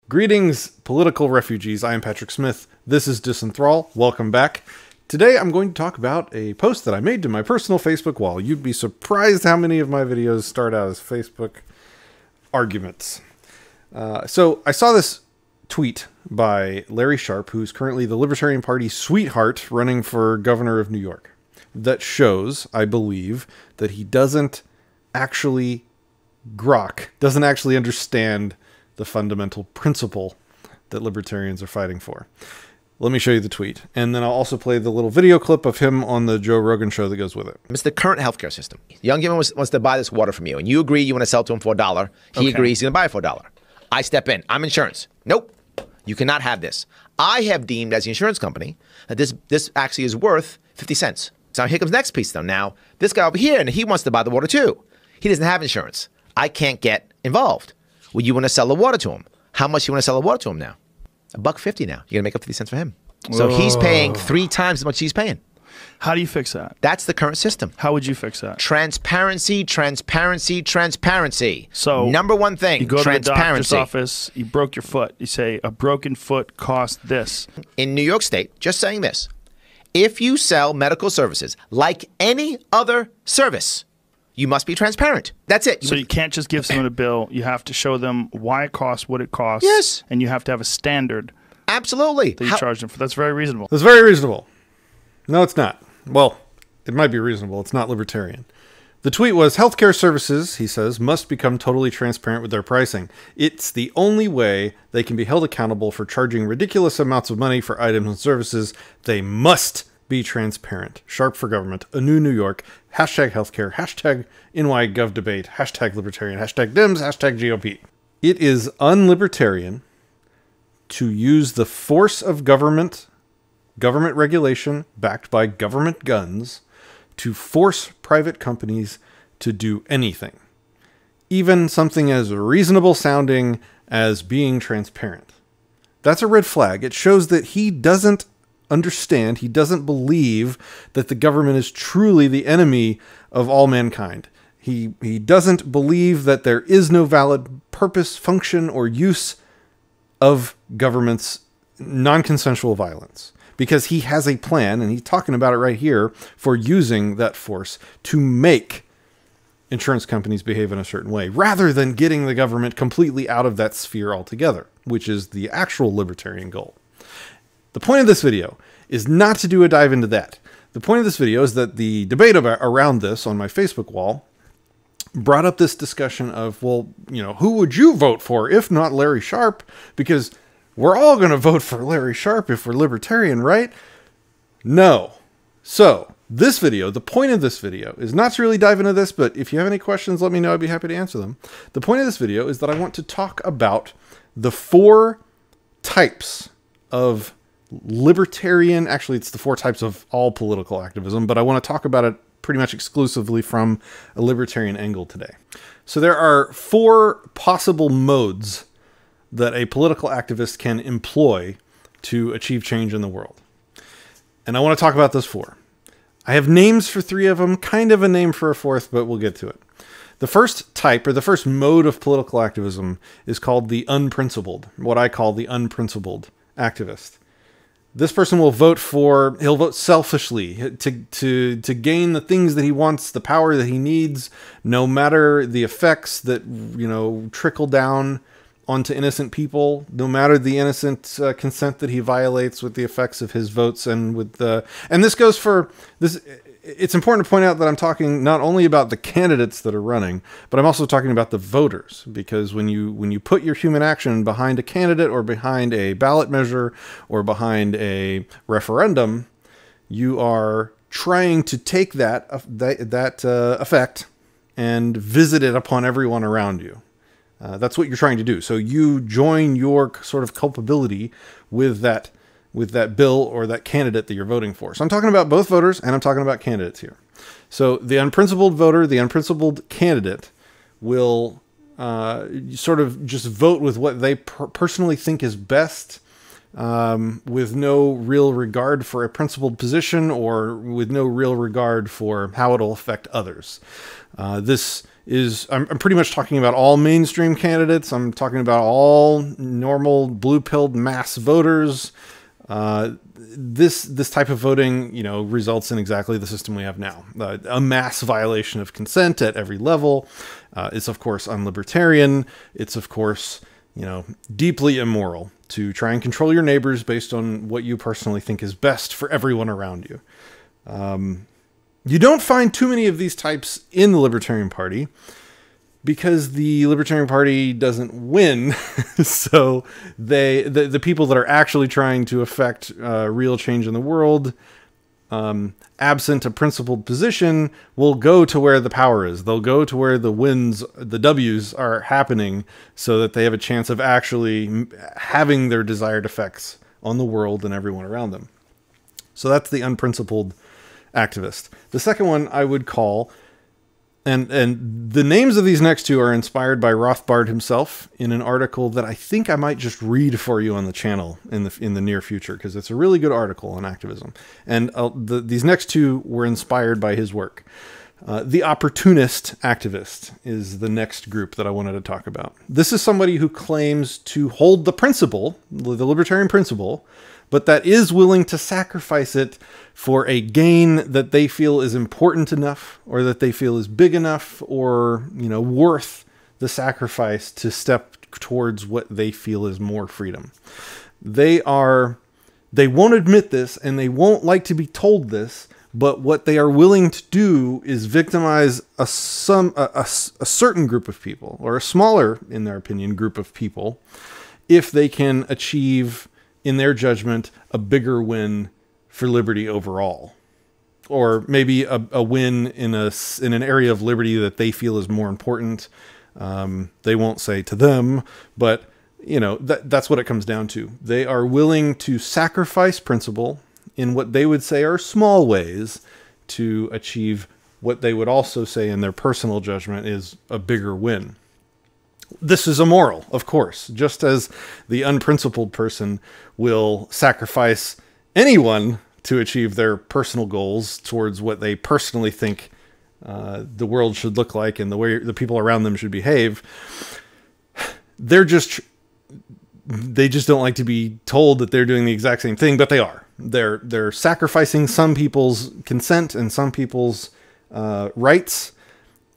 Greetings, political refugees. I am Patrick Smith. This is Disenthrall. Welcome back. Today I'm going to talk about a post that I made to my personal Facebook wall. You'd be surprised how many of my videos start out as Facebook arguments. So I saw this tweet by Larry Sharpe, who's currently the Libertarian Party sweetheart running for governor of New York, that shows, I believe, that he doesn't actually doesn't actually understand the fundamental principle that libertarians are fighting for. Let me show you the tweet, and then I'll also play the little video clip of him on the Joe Rogan show that goes with it. It's the current healthcare system. Young Given wants to buy this water from you, and you agree you want to sell it to him for $1. He agrees he's going to buy it for $1. I step in. I'm insurance. Nope. You cannot have this. I have deemed as the insurance company that this actually is worth 50 cents. So here comes the next piece, though. Now, this guy over here, and he wants to buy the water, too. He doesn't have insurance. I can't get involved. Well, you want to sell the water to him. How much you want to sell the water to him now? $1.50 now. You're going to make up 50 cents for him. So he's paying 3 times as much as he's paying. How do you fix that? That's the current system. How would you fix that? Transparency, transparency, transparency. So number one thing, you go to the doctor's transparency. office, you broke your foot. You say, a broken foot costs this. In New York State, just saying this, if you sell medical services like any other service, you must be transparent. That's it. So you can't just give someone a bill. You have to show them why it costs, what it costs. Yes. And you have to have a standard Absolutely. that you charge them for. That's very reasonable. That's very reasonable. No, it's not. Well, it might be reasonable. It's not libertarian. The tweet was, healthcare services, he says, must become totally transparent with their pricing. It's the only way they can be held accountable for charging ridiculous amounts of money for items and services. They must be transparent. Sharpe for government. A new New York. Hashtag healthcare. Hashtag NYGovDebate. Hashtag libertarian. Hashtag Dems. Hashtag GOP. It is unlibertarian to use the force of government regulation backed by government guns to force private companies to do anything. Even something as reasonable sounding as being transparent. That's a red flag. It shows that he doesn't understand, he doesn't believe that the government is truly the enemy of all mankind. He doesn't believe that there is no valid purpose, function, or use of government's non-consensual violence. Because he has a plan, and he's talking about it right here, for using that force to make insurance companies behave in a certain way, rather than getting the government completely out of that sphere altogether, which is the actual libertarian goal. The point of this video is not to do a dive into that. The point of this video is that the debate around this on my Facebook wall brought up this discussion of, well, you know, who would you vote for if not Larry Sharpe? Because we're all going to vote for Larry Sharpe if we're libertarian, right? No. So this video, the point of this video is not to really dive into this, but if you have any questions, let me know. I'd be happy to answer them. The point of this video is that I want to talk about the 4 types of libertarian, actually it's the 4 types of all political activism, but I want to talk about it pretty much exclusively from a libertarian angle today. So there are 4 possible modes that a political activist can employ to achieve change in the world. And I want to talk about those 4. I have names for 3 of them, kind of a name for a 4th, but we'll get to it. The first type, or the first mode of political activism, is called the unprincipled, what I call the unprincipled activist. This person will he'll vote selfishly to gain the things that he wants, the power that he needs, no matter the effects that, you know, trickle down onto innocent people, no matter the innocent consent that he violates with the effects of his votes. And this goes for this. It's important to point out that I'm talking not only about the candidates that are running, but I'm also talking about the voters, because when you put your human action behind a candidate or behind a ballot measure or behind a referendum, you are trying to take that effect and visit it upon everyone around you. That's what you're trying to do. So you join your sort of culpability with that bill or that candidate that you're voting for. So I'm talking about both voters and I'm talking about candidates here. So the unprincipled voter, the unprincipled candidate will sort of just vote with what they personally think is best, with no real regard for a principled position or with no real regard for how it'll affect others. This I'm pretty much talking about all mainstream candidates. I'm talking about all normal blue-pilled mass voters. This type of voting, results in exactly the system we have now. A mass violation of consent at every level. It's, of course, unlibertarian. It's, of course, deeply immoral to try and control your neighbors based on what you personally think is best for everyone around you. You don't find too many of these types in the Libertarian Party because the Libertarian Party doesn't win. So the people that are actually trying to affect real change in the world, absent a principled position, will go to where the power is. They'll go to where the wins, the W's are happening, so that they have a chance of actually having their desired effects on the world and everyone around them. So that's the unprincipled activist. The second one I would call, and the names of these next two are inspired by Rothbard himself in an article that I think I might just read for you on the channel in the near future, because it's a really good article on activism. And these next two were inspired by his work. The opportunist activist is the next group that I wanted to talk about. This is somebody who claims to hold the principle, the libertarian principle, but that is willing to sacrifice it for a gain that they feel is important enough, or that they feel is big enough, or, worth the sacrifice to step towards what they feel is more freedom. They won't admit this, and they won't like to be told this, but what they are willing to do is victimize a certain group of people, or a smaller, in their opinion, group of people, if they can achieve, in their judgment, a bigger win for liberty overall, or maybe a win in an area of liberty that they feel is more important. They won't say to them, but that's what it comes down to. They are willing to sacrifice principle in what they would say are small ways to achieve what they would also say in their personal judgment is a bigger win. This is immoral, of course, just as the unprincipled person will sacrifice anyone to achieve their personal goals towards what they personally think the world should look like and the way the people around them should behave. They just don't like to be told that they're doing the exact same thing, but they are. They're sacrificing some people's consent and some people's rights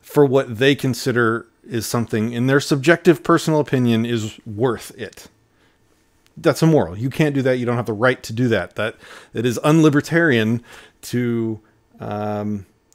for what they consider is something, in their subjective personal opinion, is worth it. That's immoral. You can't do that. You don't have the right to do that. That it is unlibertarian to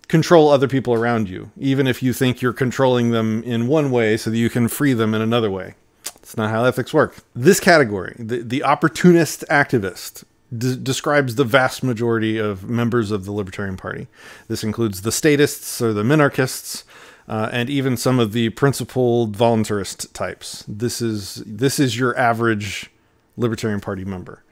control other people around you, even if you think you're controlling them in one way so that you can free them in another way. It's not how ethics work. This category, the opportunist activist, describes the vast majority of members of the Libertarian Party. This includes the statists or the minarchists, and even some of the principled voluntarist types. This is your average Libertarian Party member.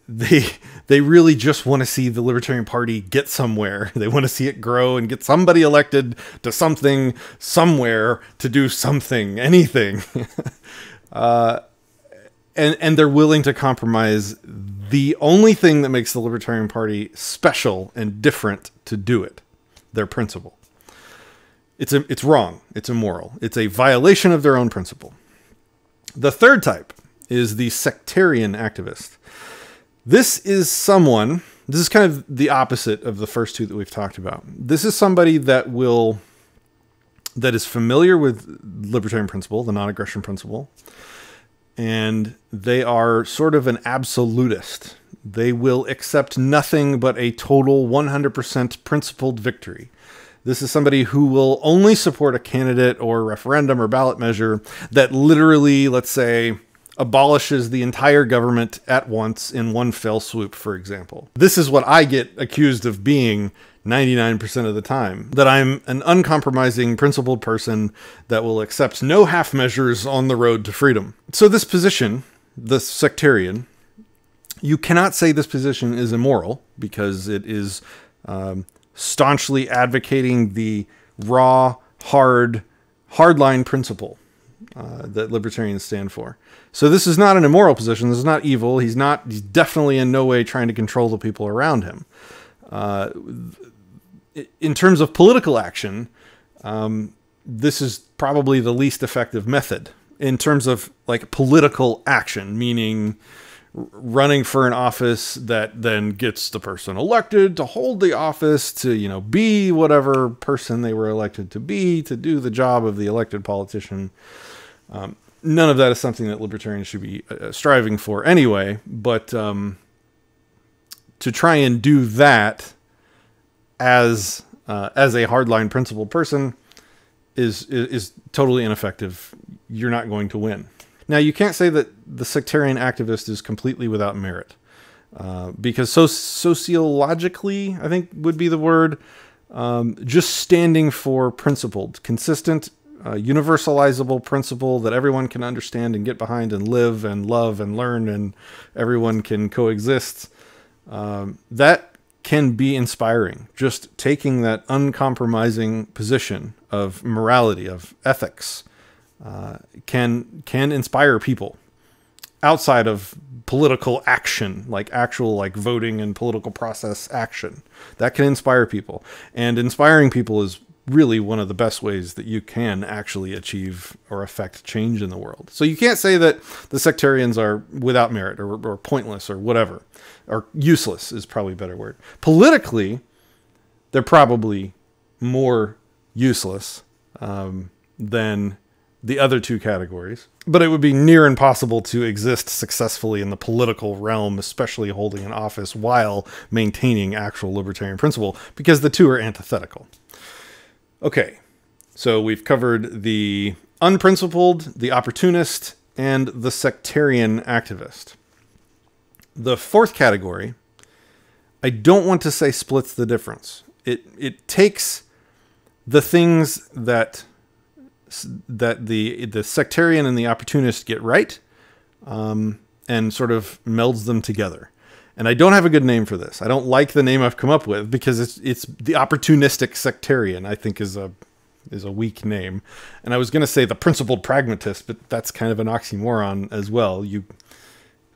They really just want to see the Libertarian Party get somewhere. They want to see it grow and get somebody elected to something, somewhere, to do something, anything. And they're willing to compromise the only thing that makes the Libertarian Party special and different to do it, their principle. It's wrong. It's immoral. It's a violation of their own principle. The third type is the sectarian activist. This is kind of the opposite of the first two that we've talked about. This is somebody that is familiar with libertarian principle, the non-aggression principle, and they are sort of an absolutist. They will accept nothing but a total 100% principled victory. This is somebody who will only support a candidate or referendum or ballot measure that literally, let's say, abolishes the entire government at once in one fell swoop, for example. This is what I get accused of being 99% of the time, that I'm an uncompromising, principled person that will accept no half measures on the road to freedom. So this position, the sectarian, you cannot say this position is immoral, because it is staunchly advocating the raw, hardline principle that libertarians stand for. So this is not an immoral position. This is not evil. He's definitely in no way trying to control the people around him. In terms of political action, this is probably the least effective method in terms of like political action, meaning running for an office that then gets the person elected to hold the office, to, you know, be whatever person they were elected to be, to do the job of the elected politician. None of that is something that libertarians should be striving for anyway, but to try and do that as a hardline principled person is totally ineffective. You're not going to win. Now, you can't say that the sectarian activist is completely without merit, because sociologically, I think would be the word, just standing for principled, consistent, universalizable principle that everyone can understand and get behind and live and love and learn and everyone can coexist, that can be inspiring. Just taking that uncompromising position of morality, of ethics, can inspire people outside of political action, like actual like voting and political process action. That can inspire people, and inspiring people is really one of the best ways that you can actually achieve or affect change in the world. So you can't say that the sectarians are without merit or pointless or whatever, or useless is probably a better word. Politically, they're probably more useless than the other two categories, but it would be near impossible to exist successfully in the political realm, especially holding an office while maintaining actual libertarian principle, because the two are antithetical. Okay, so we've covered the unprincipled, the opportunist, and the sectarian activist. The fourth category, I don't want to say splits the difference. It takes the things that the sectarian and the opportunist get right, and sort of melds them together. And I don't have a good name for this. I don't like the name I've come up with, because it's the opportunistic sectarian, I think is a weak name. And I was going to say the principled pragmatist, but that's kind of an oxymoron as well.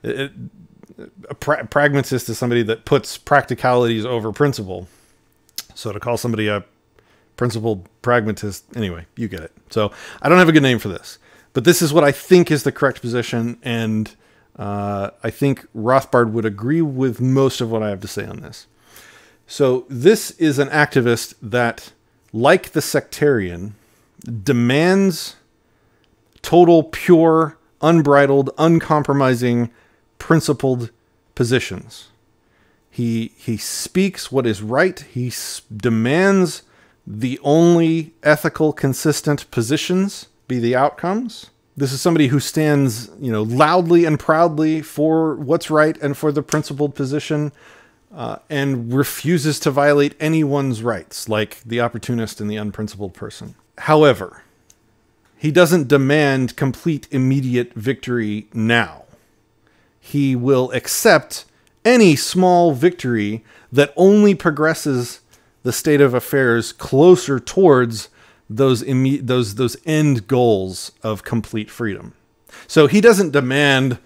A pragmatist is somebody that puts practicalities over principle. So to call somebody a principled pragmatist, anyway, you get it. So I don't have a good name for this, but this is what I think is the correct position, and I think Rothbard would agree with most of what I have to say on this. So this is an activist that, like the sectarian, demands total, pure, unbridled, uncompromising, principled positions. He speaks what is right. He demands the only ethical, consistent positions be the outcomes. This is somebody who stands, you know, loudly and proudly for what's right and for the principled position, and refuses to violate anyone's rights, like the opportunist and the unprincipled person. However, he doesn't demand complete, immediate victory now. He will accept any small victory that only progresses the state of affairs closer towards those end goals of complete freedom. So he doesn't demand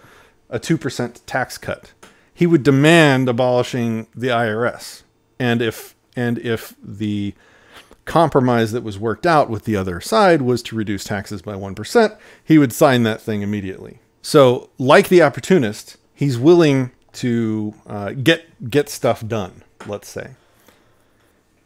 a 2% tax cut. He would demand abolishing the IRS. And if the compromise that was worked out with the other side was to reduce taxes by 1%, he would sign that thing immediately. So like the opportunist, he's willing to get stuff done, let's say.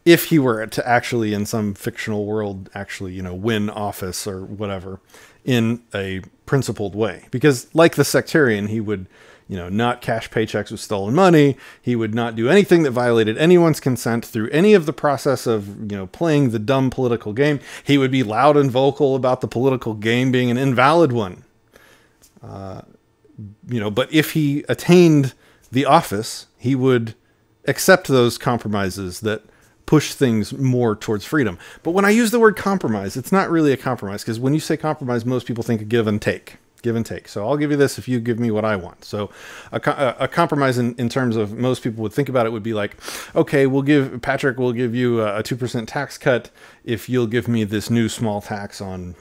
If he were to actually, in some fictional world, actually, you know, win office or whatever in a principled way. Because like the sectarian, he would, you know, not cash paychecks with stolen money. He would not do anything that violated anyone's consent through any of the process of, you know, playing the dumb political game. He would be loud and vocal about the political game being an invalid one. You know, but if he attained the office, he would accept those compromises that push things more towards freedom. But when I use the word compromise, it's not really a compromise, because when you say compromise, most people think of give and take. Give and take. So I'll give you this if you give me what I want. So a compromise in terms of most people would think about it would be like, okay, Patrick will give you a 2% tax cut if you'll give me this new small tax on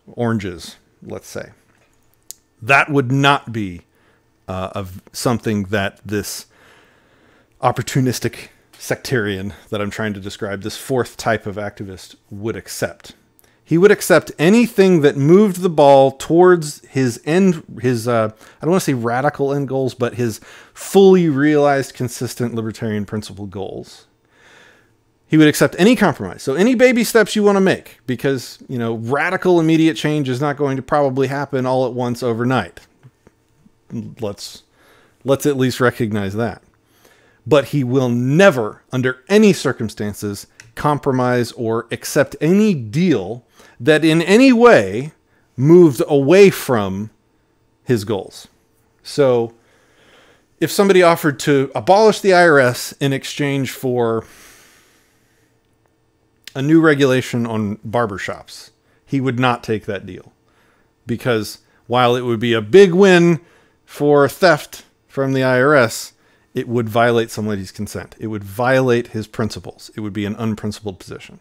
oranges, let's say. That would not be of something that this opportunistic sectarian that I'm trying to describe, this fourth type of activist, would accept. He would accept anything that moved the ball towards his I don't want to say radical end goals, but his fully realized, consistent libertarian principle goals. He would accept any compromise. So any baby steps you want to make, because, you know, radical immediate change is not going to probably happen all at once overnight. Let's at least recognize that. But he will never, under any circumstances, compromise or accept any deal that in any way moved away from his goals. So if somebody offered to abolish the IRS in exchange for a new regulation on barbershops, he would not take that deal. Because while it would be a big win for theft from the IRS, it would violate somebody's consent. It would violate his principles. It would be an unprincipled position.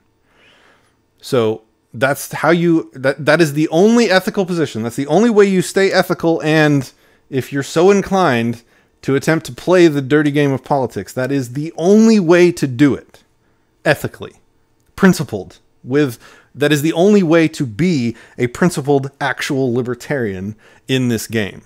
So that's how that is the only ethical position. That's the only way you stay ethical. And if you're so inclined to attempt to play the dirty game of politics, that is the only way to do it ethically, principled that is the only way to be a principled, actual libertarian in this game.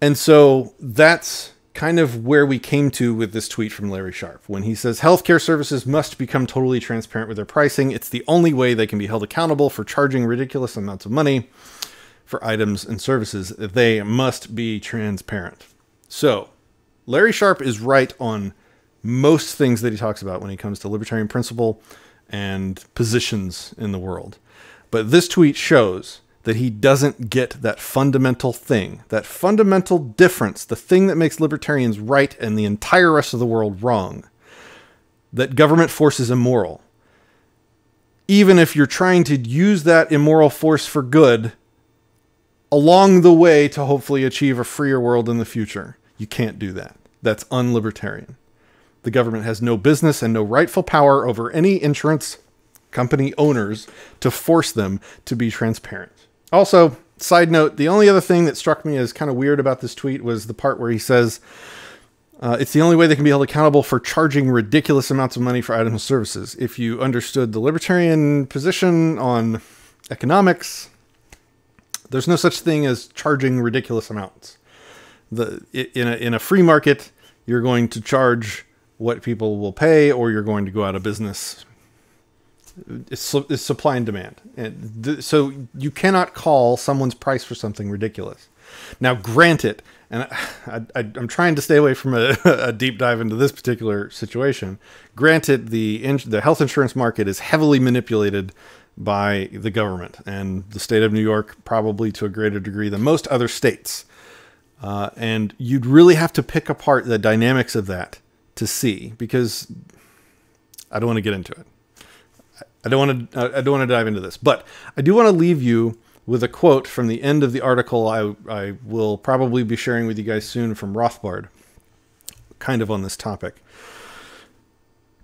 And so that's kind of where we came to with this tweet from Larry Sharpe, when he says healthcare services must become totally transparent with their pricing. It's the only way they can be held accountable for charging ridiculous amounts of money for items and services. They must be transparent. So Larry Sharpe is right on most things that he talks about when it comes to libertarian principle and positions in the world. But this tweet shows that he doesn't get that fundamental thing, that fundamental difference, the thing that makes libertarians right and the entire rest of the world wrong, that government force is immoral. Even if you're trying to use that immoral force for good along the way to hopefully achieve a freer world in the future, you can't do that. That's unlibertarian. The government has no business and no rightful power over any insurance company owners to force them to be transparent. Also, side note, the only other thing that struck me as kind of weird about this tweet was the part where he says it's the only way they can be held accountable for charging ridiculous amounts of money for items and services. If you understood the libertarian position on economics, there's no such thing as charging ridiculous amounts. In a free market, you're going to charge what people will pay, or you're going to go out of business. It's supply and demand. And so you cannot call someone's price for something ridiculous. Now, granted, and I'm trying to stay away from a deep dive into this particular situation. Granted, the health insurance market is heavily manipulated by the government, and the state of New York probably to a greater degree than most other states. And you'd really have to pick apart the dynamics of that to see, because I don't want to get into it. I don't want to dive into this, but I do want to leave you with a quote from the end of the article I will probably be sharing with you guys soon from Rothbard, kind of on this topic.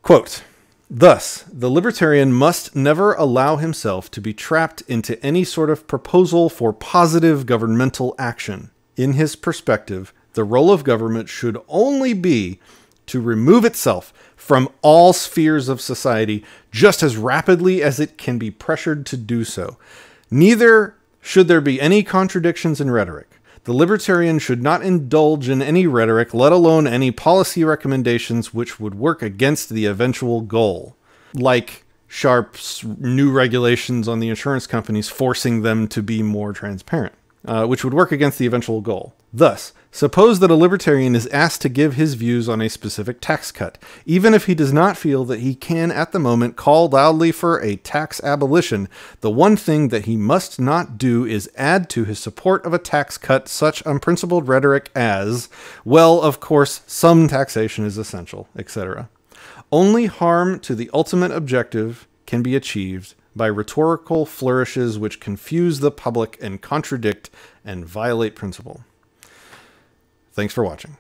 Quote, "Thus, the libertarian must never allow himself to be trapped into any sort of proposal for positive governmental action. In his perspective, the role of government should only be to remove itself from all spheres of society just as rapidly as it can be pressured to do so. Neither should there be any contradictions in rhetoric. The libertarian should not indulge in any rhetoric, let alone any policy recommendations which would work against the eventual goal, like Sharpe's new regulations on the insurance companies forcing them to be more transparent, which would work against the eventual goal. Thus, suppose that a libertarian is asked to give his views on a specific tax cut. Even if he does not feel that he can at the moment call loudly for a tax abolition, the one thing that he must not do is add to his support of a tax cut such unprincipled rhetoric as, well, of course, some taxation is essential, etc. Only harm to the ultimate objective can be achieved by rhetorical flourishes which confuse the public and contradict and violate principle." Thanks for watching.